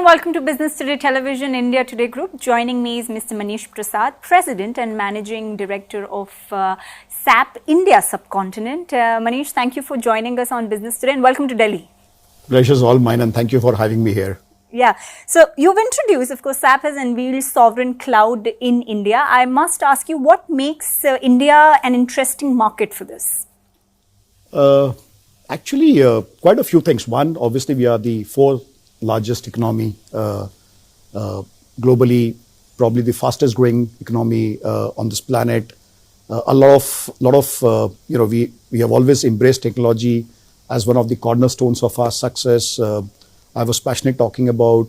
warm welcome to Business Today Television India Today Group. Joining me is Mr. Manish Prasad, President and Managing Director of SAP India Subcontinent. Manish, thank you for joining us on Business Today and welcome to Delhi. Pleasure is all mine and thank you for having me here. Yeah, so you've introduced, of course, SAP has unveiled Sovereign Cloud in India. I must ask you, what makes India an interesting market for this? Actually, quite a few things. One, obviously, we are the fourth largest economy globally, probably the fastest growing economy on this planet. We have always embraced technology as one of the cornerstones of our success. I was passionate talking about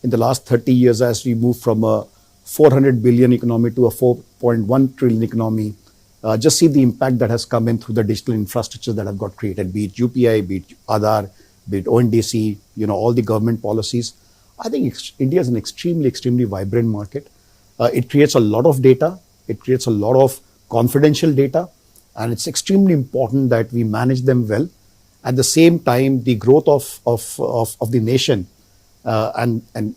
in the last 30 years as we moved from a 400 billion economy to a 4.1 trillion economy. Just see the impact that has come in through the digital infrastructure that have got created, be it UPI, be it Aadhaar, be it ONDC, all the government policies. I think India is an extremely vibrant market. It creates a lot of data. It creates a lot of confidential data. And it's extremely important that we manage them well. At the same time, the growth of the nation and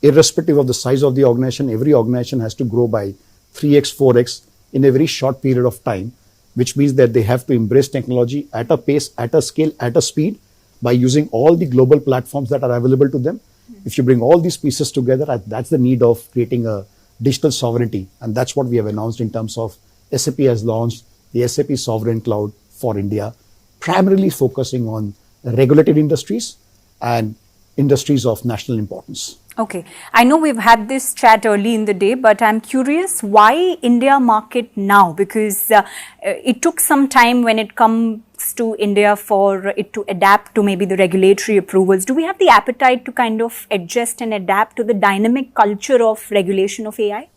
irrespective of the size of the organization, every organization has to grow by 3x, 4x in a very short period of time, which means that they have to embrace technology at a pace, at a scale, at a speed by using all the global platforms that are available to them. If you bring all these pieces together, that's the need of creating a digital sovereignty. And that's what we have announced in terms of SAP has launched the SAP Sovereign Cloud for India, primarily focusing on regulated industries and industries of national importance. Okay. I know we've had this chat early in the day, but I'm curious, why India market now? Because it took some time when it comes to India for it to adapt to maybe the regulatory approvals. Do we have the appetite to kind of adjust and adapt to the dynamic culture of regulation of AI?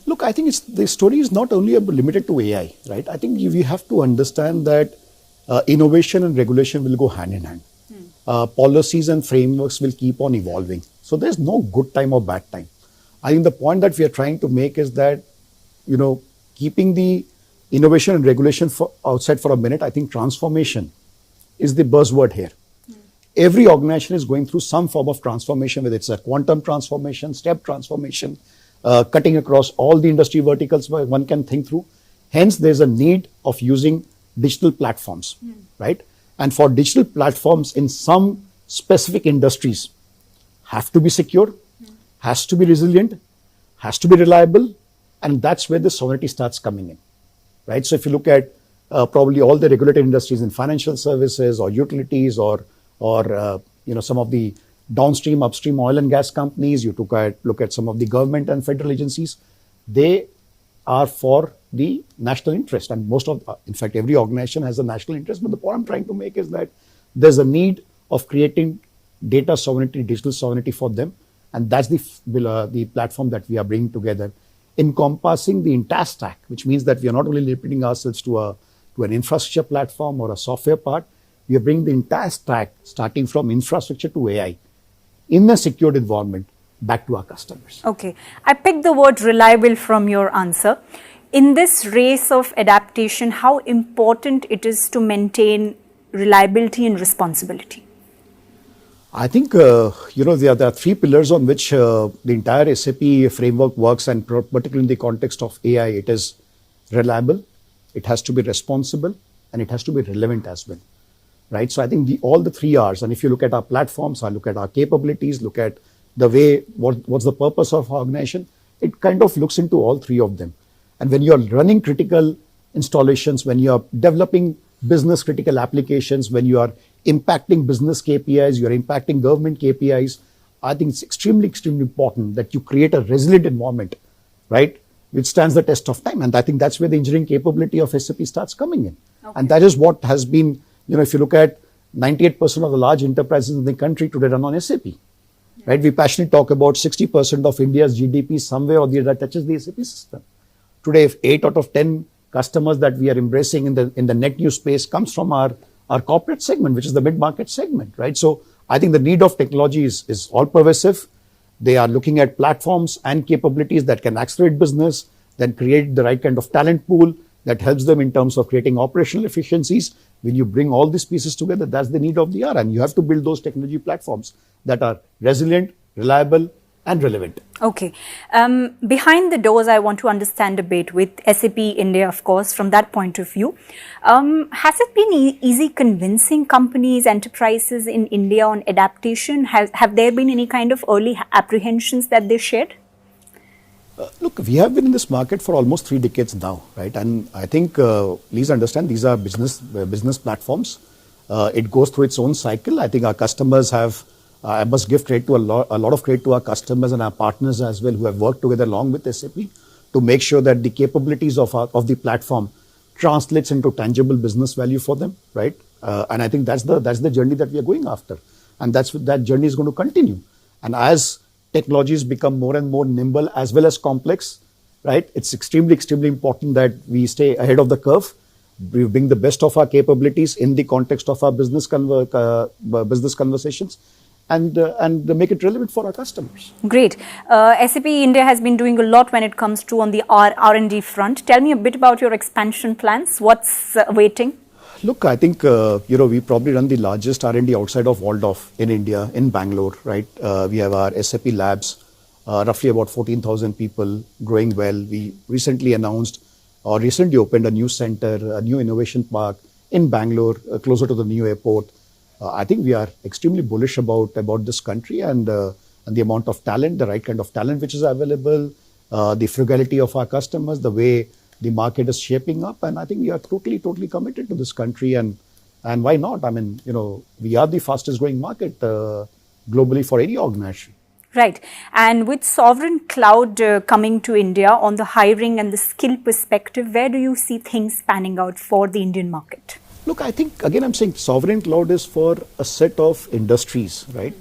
Look, I think the story is not only limited to AI, right? I think we have to understand that innovation and regulation will go hand in hand. Policies and frameworks will keep on evolving. So there's no good time or bad time. I think the point that we are trying to make is that, keeping the innovation and regulation outside for a minute, I think transformation is the buzzword here. Every organization is going through some form of transformation, whether it's a quantum transformation, step transformation, cutting across all the industry verticals one can think through. Hence, there's a need of using digital platforms, right? And for digital platforms in some specific industries, have to be secure, has to be resilient, has to be reliable, and that's where the sovereignty starts coming in, right? So if you look at probably all the regulated industries in financial services or utilities or some of the downstream, upstream oil and gas companies, you look at some of the government and federal agencies, they are for the national interest. And in fact, every organization has a national interest. But the point I'm trying to make is that there's a need of creating data sovereignty, digital sovereignty for them. And that's the platform that we are bringing together, encompassing the entire stack, which means that we are not only limiting ourselves to an infrastructure platform or a software part, we are bringing the entire stack, starting from infrastructure to AI, in a secured environment, back to our customers. Okay. I picked the word reliable from your answer. In this race of adaptation, how important it is to maintain reliability and responsibility? I think, there are three pillars on which the entire SAP framework works, and particularly in the context of AI, it is reliable, it has to be responsible, and it has to be relevant as well, right? So I think all the three R's, and if you look at our platforms, I look at our capabilities, look at the way, what's the purpose of our organization, it kind of looks into all three of them. And when you're running critical installations, when you're developing business critical applications, when you are impacting business KPIs, you're impacting government KPIs, I think it's extremely important that you create a resilient environment, right, which stands the test of time. And I think that's where the engineering capability of SAP starts coming in. Okay. And that is what has been, if you look at 98% of the large enterprises in the country today run on SAP, right? We passionately talk about 60% of India's GDP somewhere or the other touches the SAP system. Today, if 8 out of 10 customers that we are embracing in the net new space comes from our corporate segment, which is the mid-market segment, right? So I think the need of technology is all pervasive. They are looking at platforms and capabilities that can accelerate business, then create the right kind of talent pool, that helps them in terms of creating operational efficiencies. When you bring all these pieces together, that's the need of the hour. And you have to build those technology platforms that are resilient, reliable, and relevant. Okay. Behind the doors, I want to understand a bit with SAP India, of course, from that point of view. Has it been easy convincing companies, enterprises in India on adaptation? Have there been any kind of early apprehensions that they shared? Look, we have been in this market for almost 3 decades now, right? And I think, please understand, these are business platforms. It goes through its own cycle. I think our customers have, I must give credit to a lot of credit to our customers and our partners as well, who have worked together along with SAP to make sure that the capabilities of the platform translates into tangible business value for them, right? And I think that's the journey that we are going after, and that journey is going to continue. And as technologies become more and more nimble as well as complex, right? It's extremely important that we stay ahead of the curve. We bring the best of our capabilities in the context of our business conversations, and make it relevant for our customers. Great. SAP India has been doing a lot when it comes to on the R&D front. Tell me a bit about your expansion plans. What's waiting? Look, I think, we probably run the largest R&D outside of Waldorf in India, in Bangalore, right? We have our SAP labs, roughly about 14,000 people, growing well. We recently opened a new center, a new innovation park in Bangalore, closer to the new airport. I think we are extremely bullish about this country and the amount of talent, the right kind of talent which is available, the frugality of our customers, the way the market is shaping up, and I think we are totally committed to this country, and why not? I mean, we are the fastest growing market globally for any organization. Right. And with Sovereign Cloud coming to India on the hiring and the skill perspective, where do you see things panning out for the Indian market? Look, I think, again, I'm saying Sovereign Cloud is for a set of industries, right?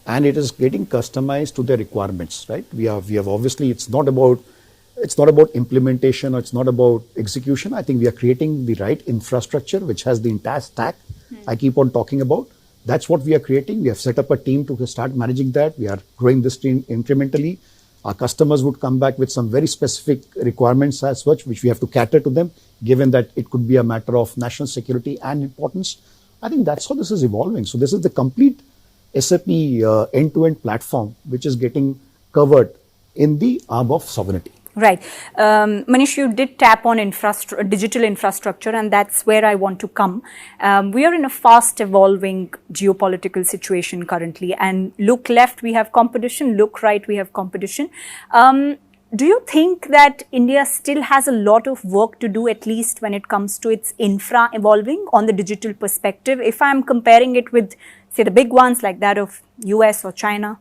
And it is getting customized to their requirements, right? We have obviously, it's not about implementation, or it's not about execution. I think we are creating the right infrastructure which has the entire stack I keep on talking about. That's what we are creating. We have set up a team to start managing that. We are growing this team incrementally. Our customers would come back with some very specific requirements as such, which we have to cater to them, given that it could be a matter of national security and importance. I think that's how this is evolving. So this is the complete SAP end-to-end platform which is getting covered in the arm of sovereignty. Right. Manish, you did tap on digital infrastructure, and that's where I want to come. We are in a fast evolving geopolitical situation currently, and look left, we have competition, look right, we have competition. Do you think that India still has a lot of work to do, at least when it comes to its infra evolving on the digital perspective, if I'm comparing it with, say, the big ones like that of US or China?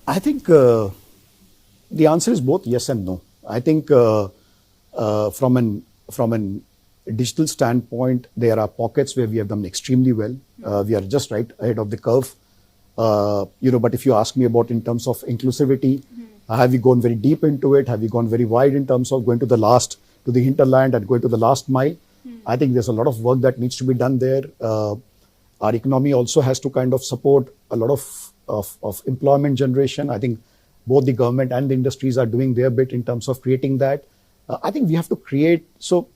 I think the answer is both yes and no. I think from an digital standpoint, there are pockets where we have done extremely well. We are just right ahead of the curve. But if you ask me about in terms of inclusivity, have we gone very deep into it? Have we gone very wide in terms of going to the hinterland and going to the last mile? I think there's a lot of work that needs to be done there. Our economy also has to kind of support a lot of employment generation. I think both the government and the industries are doing their bit in terms of creating that. I think we have to create, so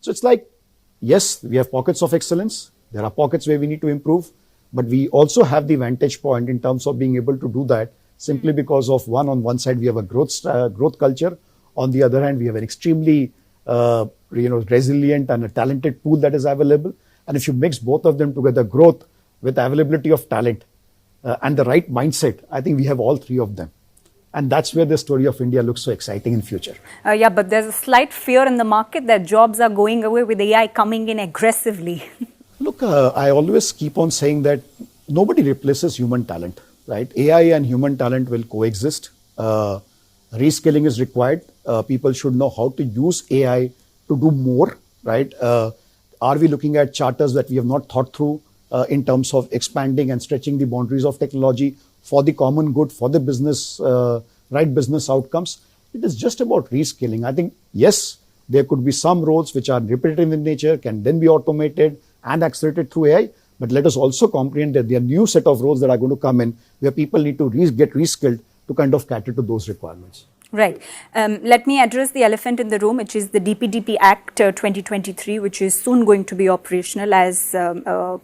it's like, yes, we have pockets of excellence. There are pockets where we need to improve, but we also have the vantage point in terms of being able to do that simply because of on one side, we have a growth culture. On the other hand, we have an extremely resilient and a talented pool that is available. And if you mix both of them together, growth with availability of talent and the right mindset, I think we have all three of them. And that's where the story of India looks so exciting in future. Yeah, but there's a slight fear in the market that jobs are going away with AI coming in aggressively. Look, I always keep on saying that nobody replaces human talent, right? AI and human talent will coexist. Reskilling is required. People should know how to use AI to do more, right? Are we looking at charters that we have not thought through in terms of expanding and stretching the boundaries of technology for the common good, for the business, right business outcomes? It is just about reskilling. I think, yes, there could be some roles which are repetitive in nature, can then be automated and accelerated through AI. But let us also comprehend that there are new set of roles that are going to come in where people need to get reskilled to kind of cater to those requirements. Right. Let me address the elephant in the room, which is the DPDP Act 2023, which is soon going to be operational as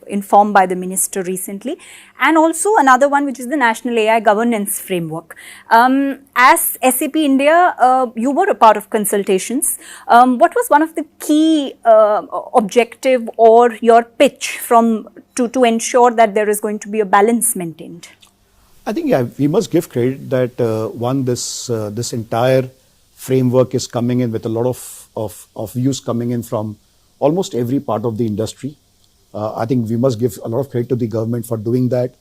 informed by the minister recently. And also another one, which is the National AI Governance Framework. As SAP India, you were a part of consultations. What was one of the key objective or your pitch to ensure that there is going to be a balance maintained? I think, yeah, we must give credit that this entire framework is coming in with a lot of views coming in from almost every part of the industry. I think we must give a lot of credit to the government for doing that.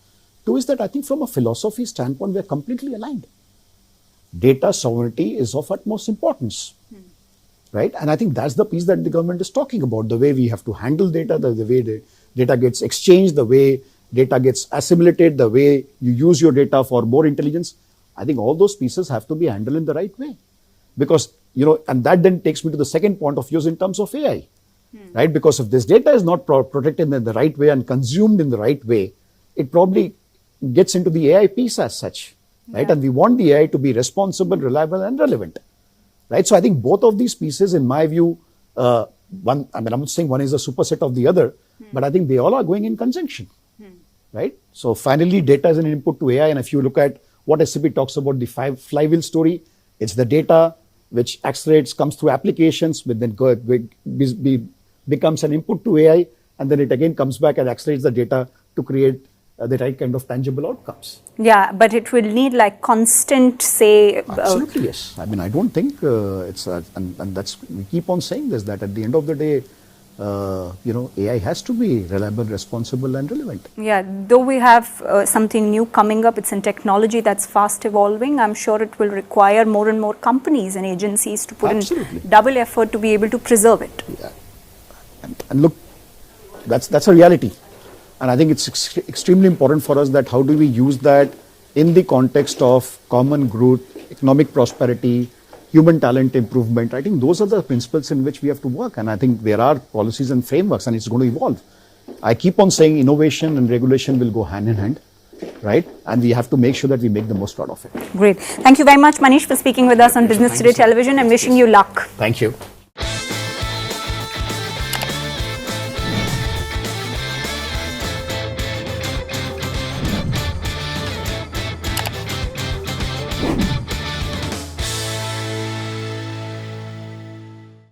Two is that I think from a philosophy standpoint, we are completely aligned. Data sovereignty is of utmost importance, right? And I think that's the piece that the government is talking about, the way we have to handle data, the way the data gets exchanged, the way data gets assimilated, the way you use your data for more intelligence. I think all those pieces have to be handled in the right way. Because, and that then takes me to the second point of view in terms of AI, right? Because if this data is not protected in the right way and consumed in the right way, it probably gets into the AI piece as such, right? And we want the AI to be responsible, reliable, and relevant, right? So I think both of these pieces, in my view, I'm not saying one is a superset of the other, but I think they all are going in conjunction. Right? So finally, data is an input to AI. And if you look at what SAP talks about, the flywheel story, it's the data which accelerates, comes through applications, but then becomes an input to AI. And then it again comes back and accelerates the data to create the right kind of tangible outcomes. Yeah, but it will need like constant, say... Absolutely, yes. I mean, I don't think it's... and that's, we keep on saying this, that at the end of the day, AI has to be reliable, responsible, and relevant. Yeah, though we have something new coming up, it's in technology that's fast evolving. I'm sure it will require more and more companies and agencies to put in double effort to be able to preserve it. Yeah. And look, that's a reality. And I think it's extremely important for us that how do we use that in the context of common growth, economic prosperity, human talent improvement. I think those are the principles in which we have to work. And I think there are policies and frameworks and it's going to evolve. I keep on saying innovation and regulation will go hand in hand, right? And we have to make sure that we make the most out of it. Great. Thank you very much, Manish, for speaking with us on Business Today Television and wishing you luck. Thank you.